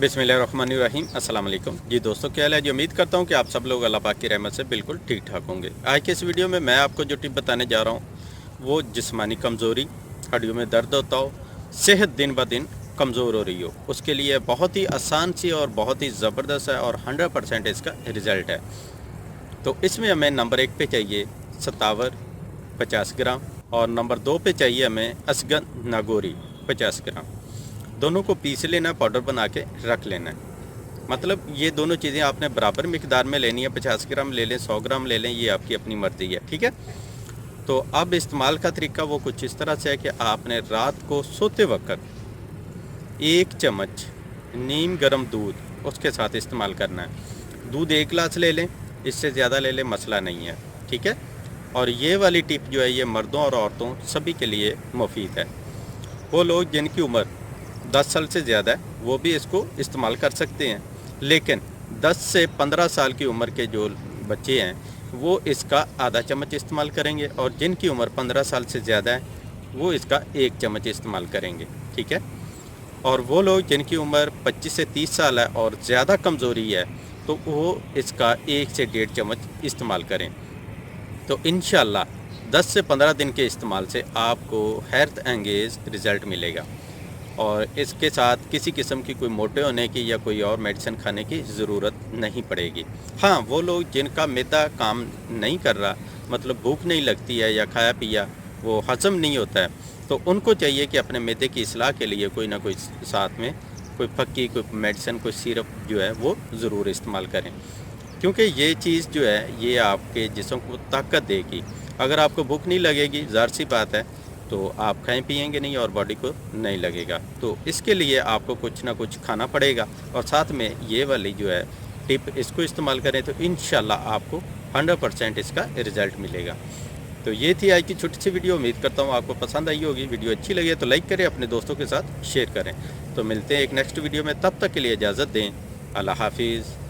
बिस्मिल्लाहिर्रहमानिर्रहीम अस्सलाम वालेकुम जी दोस्तों, क्या हाल है जी। उम्मीद करता हूँ कि आप सब लोग अल्लाह पाक की रहमत से बिल्कुल ठीक ठाक होंगे। आज के इस वीडियो में मैं आपको जो टिप बताने जा रहा हूँ वो जिस्मानी कमज़ोरी, हड्डियों में दर्द होता हो, सेहत दिन ब दिन कमज़ोर हो रही हो, उसके लिए बहुत ही आसान सी और बहुत ही ज़बरदस्त है और 100% इसका रिज़ल्ट है। तो इसमें हमें नंबर 1 पे चाहिए सतावर 50 ग्राम और नंबर 2 पे चाहिए हमें असगन नागौरी 50 ग्राम। दोनों को पीस लेना, पाउडर बना के रख लेना है। मतलब ये दोनों चीज़ें आपने बराबर मिकदार में लेनी है। 50 ग्राम ले लें, 100 ग्राम ले लें, ये आपकी अपनी मर्ज़ी है, ठीक है। तो अब इस्तेमाल का तरीका वो कुछ इस तरह से है कि आपने रात को सोते वक्त 1 चम्मच नीम गर्म दूध उसके साथ इस्तेमाल करना है। दूध 1 गिलास ले लें, इससे ज़्यादा ले लें, मसला नहीं है, ठीक है। और ये वाली टिप जो है ये मर्दों और औरतों सभी के लिए मुफीद है। वो लोग जिनकी उम्र 10 साल से ज़्यादा है वो भी इसको इस्तेमाल कर सकते हैं, लेकिन 10 से 15 साल की उम्र के जो बच्चे हैं वो इसका आधा चम्मच इस्तेमाल करेंगे और जिनकी उम्र 15 साल से ज़्यादा है वो इसका 1 चम्मच इस्तेमाल करेंगे, ठीक है। और वो लोग जिनकी उम्र 25 से 30 साल है और ज़्यादा कमज़ोरी है तो वो इसका 1 से 1.5 चम्मच इस्तेमाल करें। तो इंशाल्लाह 10 से 15 दिन के इस्तेमाल से आपको हैरत अंगेज़ रिज़ल्ट मिलेगा और इसके साथ किसी किस्म की कोई मोटे होने की या कोई और मेडिसिन खाने की ज़रूरत नहीं पड़ेगी। हाँ, वो लोग जिनका मैदा काम नहीं कर रहा, मतलब भूख नहीं लगती है या खाया पिया वो हज़म नहीं होता है, तो उनको चाहिए कि अपने मैदे की इस्लाह के लिए कोई ना कोई साथ में कोई फक्की, कोई मेडिसिन, कोई सिरप जो है वो ज़रूर इस्तेमाल करें, क्योंकि ये चीज़ जो है ये आपके जिस्म को ताकत देगी। अगर आपको भूख नहीं लगेगी, ज़ाहिर सी बात है, तो आप खाएं पिएंगे नहीं और बॉडी को नहीं लगेगा। तो इसके लिए आपको कुछ ना कुछ खाना पड़ेगा और साथ में ये वाली जो है टिप इसको इस्तेमाल करें तो इंशाल्लाह आपको 100% इसका रिज़ल्ट मिलेगा। तो ये थी आज की छोटी सी वीडियो। उम्मीद करता हूँ आपको पसंद आई होगी। वीडियो अच्छी लगी तो लाइक करें, अपने दोस्तों के साथ शेयर करें। तो मिलते हैं एक नेक्स्ट वीडियो में, तब तक के लिए इजाज़त दें। अल्लाह हाफिज़।